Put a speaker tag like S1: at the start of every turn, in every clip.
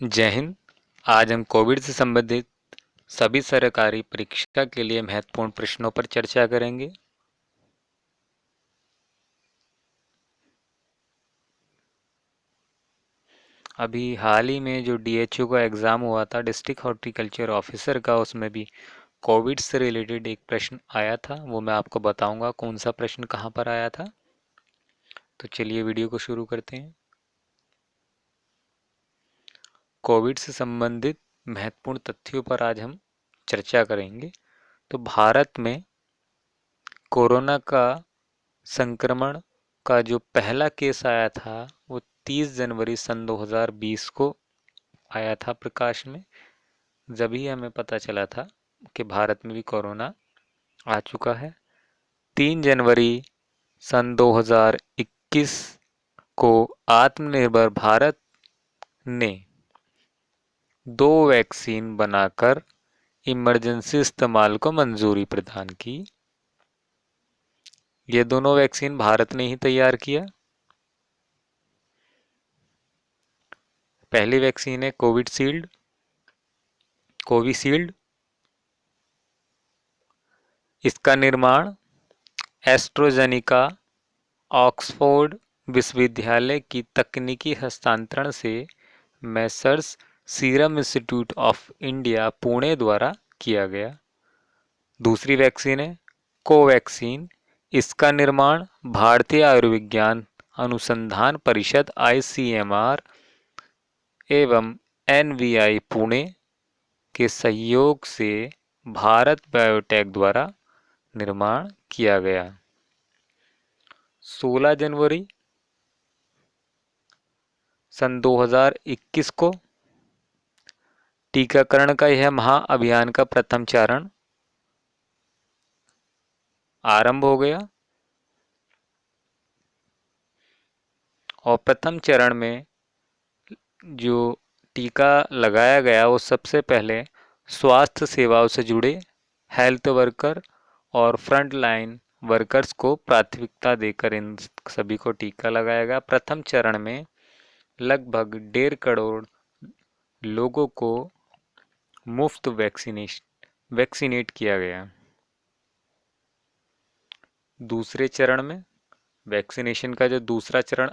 S1: जय हिंद। आज हम कोविड से संबंधित सभी सरकारी परीक्षा के लिए महत्वपूर्ण प्रश्नों पर चर्चा करेंगे। अभी हाल ही में जो डीएचओ का एग्ज़ाम हुआ था डिस्ट्रिक्ट हॉर्टिकल्चर ऑफिसर का, उसमें भी कोविड से रिलेटेड एक प्रश्न आया था। वो मैं आपको बताऊंगा कौन सा प्रश्न कहाँ पर आया था। तो चलिए वीडियो को शुरू करते हैं। कोविड से संबंधित महत्वपूर्ण तथ्यों पर आज हम चर्चा करेंगे। तो भारत में कोरोना का संक्रमण का जो पहला केस आया था वो 30 जनवरी सन 2020 को आया था प्रकाश में। जब ही हमें पता चला था कि भारत में भी कोरोना आ चुका है। 3 जनवरी सन 2021 को आत्मनिर्भर भारत ने 2 वैक्सीन बनाकर इमरजेंसी इस्तेमाल को मंजूरी प्रदान की। ये दोनों वैक्सीन भारत ने ही तैयार किया। पहली वैक्सीन है कोविशील्ड। इसका निर्माण एस्ट्राजेनेका ऑक्सफोर्ड विश्वविद्यालय की तकनीकी हस्तांतरण से Messrs serum institute of India Pune द्वारा किया गया। दूसरी वैक्सीन है कोवैक्सीन। इसका निर्माण भारतीय आयुर्विज्ञान अनुसंधान परिषद ICMR एवं NVI पुणे के सहयोग से भारत बायोटेक द्वारा निर्माण किया गया। 16 जनवरी सन 2021 को टीकाकरण का यह महाअभियान का प्रथम चरण आरंभ हो गया और प्रथम चरण में जो टीका लगाया गया वो सबसे पहले स्वास्थ्य सेवाओं से जुड़े हेल्थ वर्कर और फ्रंट लाइन वर्कर्स को प्राथमिकता देकर इन सभी को टीका लगाया गया। प्रथम चरण में लगभग 1.5 करोड़ लोगों को मुफ्त वैक्सीनेट किया गया। दूसरे चरण में वैक्सीनेशन का जो दूसरा चरण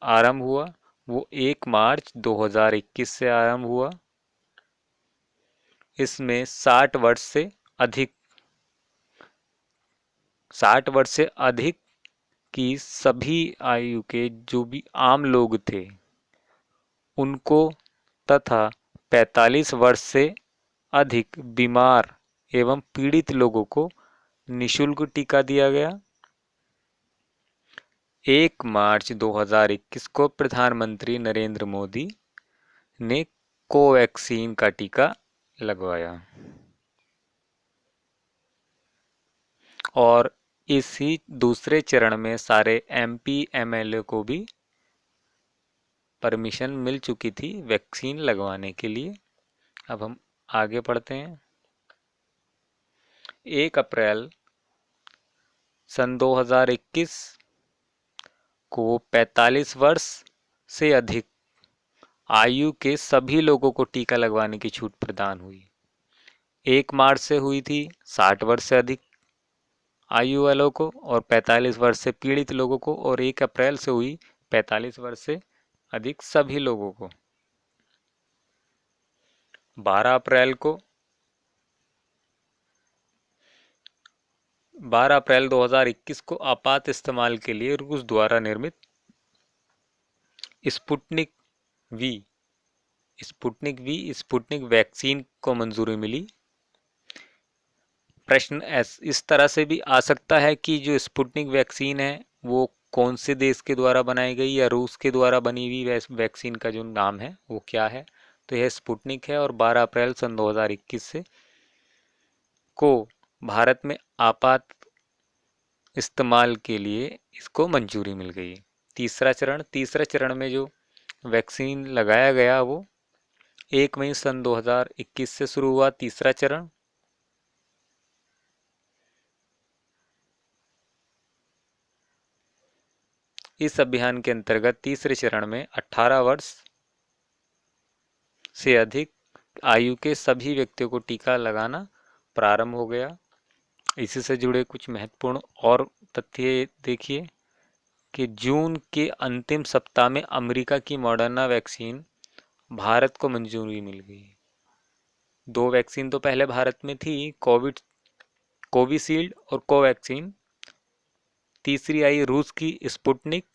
S1: आरंभ हुआ वो 1 मार्च 2021 से आरंभ हुआ। इसमें 60 वर्ष से अधिक की सभी आयु के जो भी आम लोग थे उनको तथा 45 वर्ष से अधिक बीमार एवं पीड़ित लोगों को निःशुल्क टीका दिया गया। 1 मार्च 2021 को प्रधानमंत्री नरेंद्र मोदी ने कोवैक्सीन का टीका लगवाया और इसी दूसरे चरण में सारे MP MLA को भी परमिशन मिल चुकी थी वैक्सीन लगवाने के लिए। अब हम आगे बढ़ते हैं। 1 अप्रैल सन 2021 को 45 वर्ष से अधिक आयु के सभी लोगों को टीका लगवाने की छूट प्रदान हुई। 1 मार्च से हुई थी 60 वर्ष से अधिक आयु वालों को और 45 वर्ष से पीड़ित लोगों को, और 1 अप्रैल से हुई 45 वर्ष से अधिक सभी लोगों को। 12 अप्रैल 2021 को आपात इस्तेमाल के लिए रूस द्वारा निर्मित स्पुतनिक वी स्पुतनिक वैक्सीन को मंजूरी मिली। प्रश्न इस तरह से भी आ सकता है कि जो स्पुतनिक वैक्सीन है वो कौन से देश के द्वारा बनाई गई या रूस के द्वारा बनी हुई वैक्सीन का जो नाम है वो क्या है। तो यह स्पुतनिक है और 12 अप्रैल सन 2021 से को भारत में आपात इस्तेमाल के लिए इसको मंजूरी मिल गई। तीसरा चरण में जो वैक्सीन लगाया गया वो 1 मई सन 2021 से शुरू हुआ। तीसरा चरण इस अभियान के अंतर्गत तीसरे चरण में 18 वर्ष से अधिक आयु के सभी व्यक्तियों को टीका लगाना प्रारंभ हो गया। इसी से जुड़े कुछ महत्वपूर्ण और तथ्य देखिए कि जून के अंतिम सप्ताह में अमेरिका की मॉडर्ना वैक्सीन भारत को मंजूरी मिल गई। दो वैक्सीन तो पहले भारत में थी, कोविशील्ड और कोवैक्सीन। तीसरी आई रूस की स्पुतनिक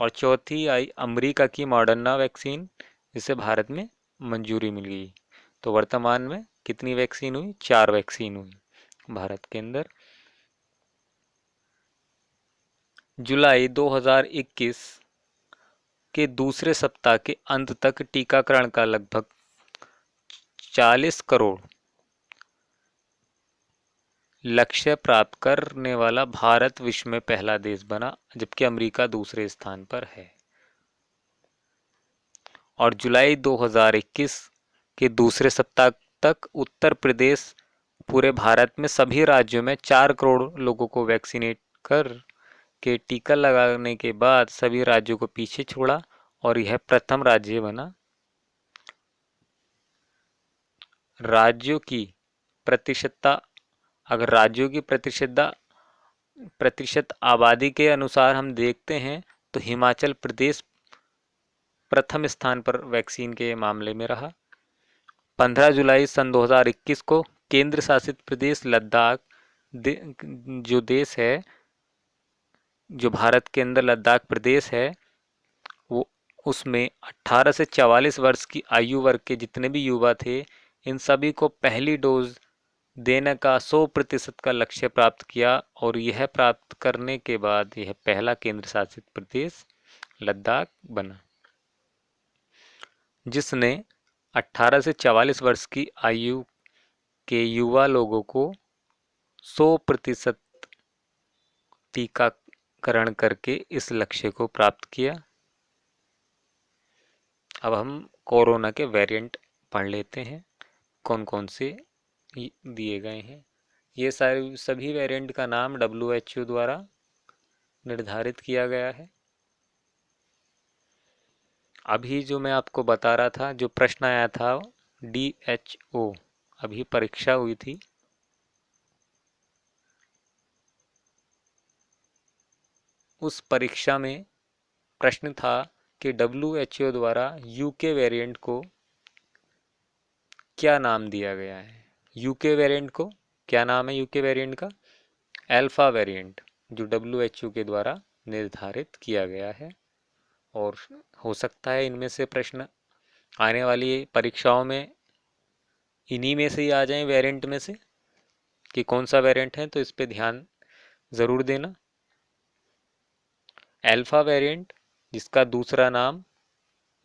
S1: और चौथी आई अमेरिका की मॉडर्ना वैक्सीन, जिसे भारत में मंजूरी मिल गई। तो वर्तमान में कितनी वैक्सीन हुई? 4 वैक्सीन हुई भारत के अंदर। जुलाई 2021 के दूसरे सप्ताह के अंत तक टीकाकरण का लगभग 40 करोड़ लक्ष्य प्राप्त करने वाला भारत विश्व में पहला देश बना, जबकि अमेरिका दूसरे स्थान पर है। और जुलाई 2021 के दूसरे सप्ताह तक उत्तर प्रदेश पूरे भारत में सभी राज्यों में 4 करोड़ लोगों को वैक्सीनेट कर के टीका लगाने के बाद सभी राज्यों को पीछे छोड़ा और यह प्रथम राज्य बना। राज्यों की प्रतिशतता, अगर राज्यों की प्रतिशत आबादी के अनुसार हम देखते हैं तो हिमाचल प्रदेश प्रथम स्थान पर वैक्सीन के मामले में रहा। 15 जुलाई सन 2021 को केंद्र शासित प्रदेश लद्दाख जो देश है, जो भारत के अंदर लद्दाख प्रदेश है, वो उसमें 18 से 44 वर्ष की आयु वर्ग के जितने भी युवा थे, इन सभी को पहली डोज देने का 100% का लक्ष्य प्राप्त किया और यह प्राप्त करने के बाद यह पहला केंद्र शासित प्रदेश लद्दाख बना, जिसने 18 से 44 वर्ष की आयु के युवा लोगों को 100% टीकाकरण करके इस लक्ष्य को प्राप्त किया। अब हम कोरोना के वेरिएंट पढ़ लेते हैं, कौन कौन से दिए गए हैं। ये सारे सभी वेरिएंट का नाम WHO द्वारा निर्धारित किया गया है। अभी जो मैं आपको बता रहा था, जो प्रश्न आया था DHO, अभी परीक्षा हुई थी, उस परीक्षा में प्रश्न था कि WHO द्वारा UK वेरिएंट को क्या नाम दिया गया है। UK वेरिएंट को क्या नाम है? UK वेरिएंट का अल्फा वेरिएंट, जो WHO के द्वारा निर्धारित किया गया है। और हो सकता है इनमें से प्रश्न आने वाली परीक्षाओं में इन्हीं में से ही आ जाएं, वेरिएंट में से कि कौन सा वेरिएंट है, तो इस पे ध्यान ज़रूर देना। अल्फा वेरिएंट, जिसका दूसरा नाम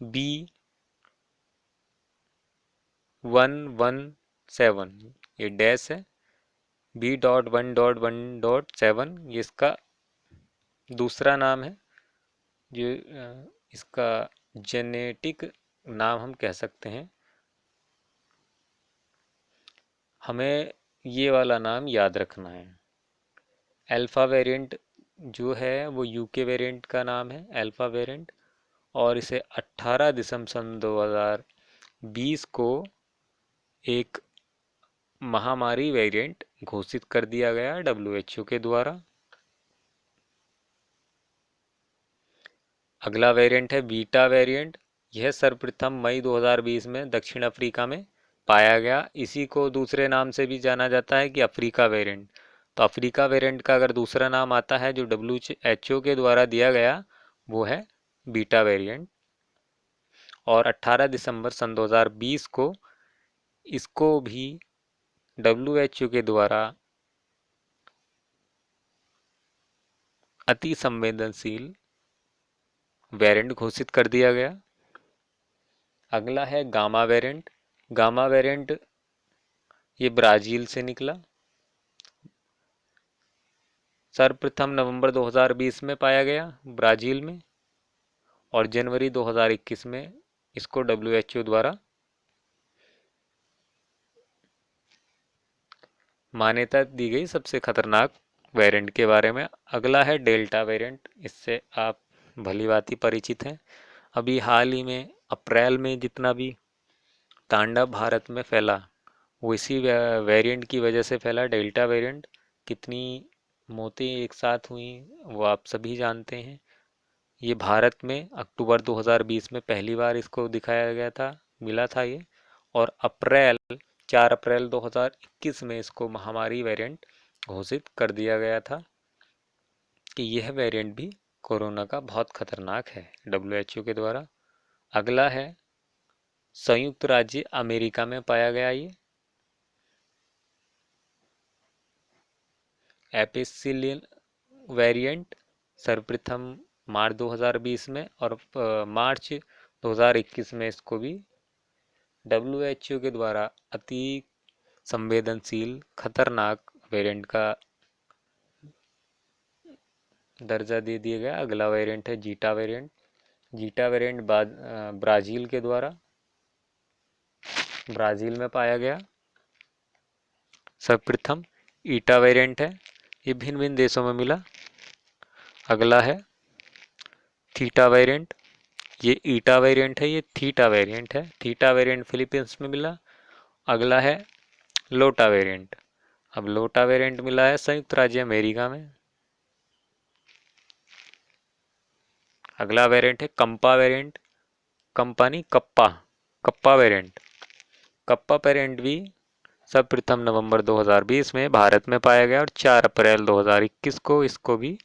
S1: B.1.1.7, ये डैश है, B.1.1.7, ये इसका दूसरा नाम है, जो इसका जेनेटिक नाम हम कह सकते हैं। हमें ये वाला नाम याद रखना है। अल्फा वेरिएंट जो है वो यूके वेरिएंट का नाम है, अल्फा वेरिएंट, और इसे 18 दिसंबर सन 2020 को एक महामारी वेरिएंट घोषित कर दिया गया WHO के द्वारा। अगला वेरिएंट है बीटा वेरिएंट। यह सर्वप्रथम मई 2020 में दक्षिण अफ्रीका में पाया गया। इसी को दूसरे नाम से भी जाना जाता है कि अफ्रीका वेरिएंट। तो अफ्रीका वेरिएंट का अगर दूसरा नाम आता है जो WHO के द्वारा दिया गया, वो है बीटा वेरिएंट। और 18 दिसंबर सन 2020 को इसको भी WHO के द्वारा अति संवेदनशील वेरिएंट घोषित कर दिया गया। अगला है गामा वेरिएंट। गामा वेरिएंट ये ब्राज़ील से निकला, सर्वप्रथम नवंबर 2020 में पाया गया ब्राज़ील में, और जनवरी 2021 में इसको WHO द्वारा मान्यता दी गई सबसे खतरनाक वेरिएंट के बारे में। अगला है डेल्टा वेरिएंट। इससे आप भली भांति परिचित हैं। अभी हाल ही में अप्रैल में जितना भी तांडव भारत में फैला वो इसी वेरिएंट की वजह से फैला, डेल्टा वेरिएंट। कितनी मौतें एक साथ हुई वो आप सभी जानते हैं। ये भारत में अक्टूबर 2020 में पहली बार इसको दिखाया गया था, मिला था ये। और 4 अप्रैल 2021 में इसको महामारी वेरिएंट घोषित कर दिया गया था कि यह वेरिएंट भी कोरोना का बहुत खतरनाक है WHO के द्वारा। अगला है संयुक्त राज्य अमेरिका में पाया गया ये एपिसिलियल वेरिएंट, सर्वप्रथम मार्च 2020 में, और मार्च 2021 में इसको भी WHO के द्वारा अति संवेदनशील खतरनाक वेरिएंट का दर्जा दे दिया गया। अगला वेरिएंट है zeta variant. Zeta variant Brazil के द्वारा ब्राज़ील में पाया गया सर्वप्रथम। ईटा वेरिएंट है, ये भिन्न भिन्न देशों में मिला। अगला है थीटा वेरिएंट। ये ईटा वेरिएंट है, ये थीटा वेरिएंट है। थीटा वेरिएंट फिलीपींस में मिला। अगला है लोटा वेरिएंट। अब लोटा वेरिएंट मिला है संयुक्त राज्य अमेरिका में। अगला वेरिएंट है कंपा वेरिएंट। कंपनी kappa, kappa variant. Kappa variant भी सर्वप्रथम नवंबर 2020 में भारत में पाया गया और 4 अप्रैल 2021 को इसको भी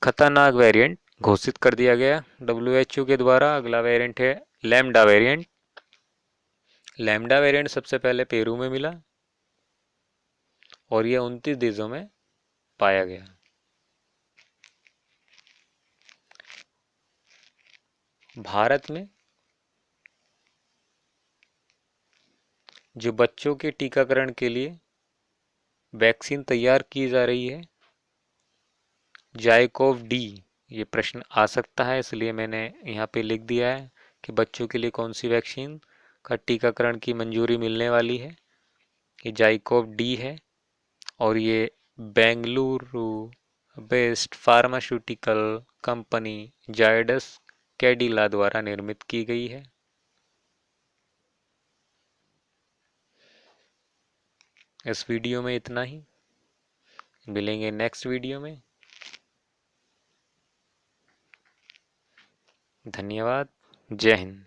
S1: खतरनाक वेरिएंट घोषित कर दिया गया WHO के द्वारा। अगला वेरिएंट है लैम्डा वेरिएंट। लैम्डा वेरिएंट सबसे पहले पेरू में मिला और यह 29 देशों में पाया गया। भारत में जो बच्चों के टीकाकरण के लिए वैक्सीन तैयार की जा रही है, जाइकोव डी, ये प्रश्न आ सकता है इसलिए मैंने यहाँ पे लिख दिया है कि बच्चों के लिए कौन सी वैक्सीन का टीकाकरण की मंजूरी मिलने वाली है। ये जाइकोव डी है और ये Bengaluru based pharmaceutical company Zydus Cadila द्वारा निर्मित की गई है। इस वीडियो में इतना ही, मिलेंगे नेक्स्ट वीडियो में। धन्यवाद। जय हिंद।